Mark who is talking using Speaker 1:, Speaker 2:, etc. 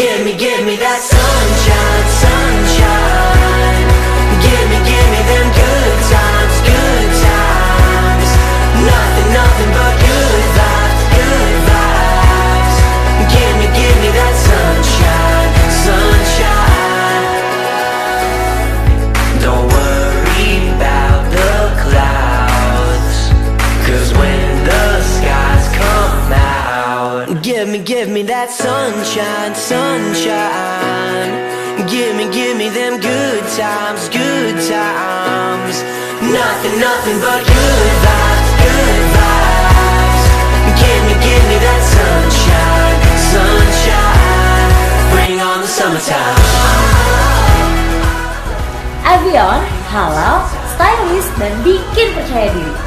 Speaker 1: Give me that sunshine, sunshine. Give me them good times, good times. Nothing but good vibes, good vibes. Give me that sunshine, sunshine. Don't worry about the clouds, 'cause when the skies come out, give me that sunshine, sunshine. Give me them good times, good times. Nothing but good vibes, good vibes. Give me that sunshine, sunshine. Bring on the summertime.
Speaker 2: Avione, halal, stylish, dan bikin percaya diri.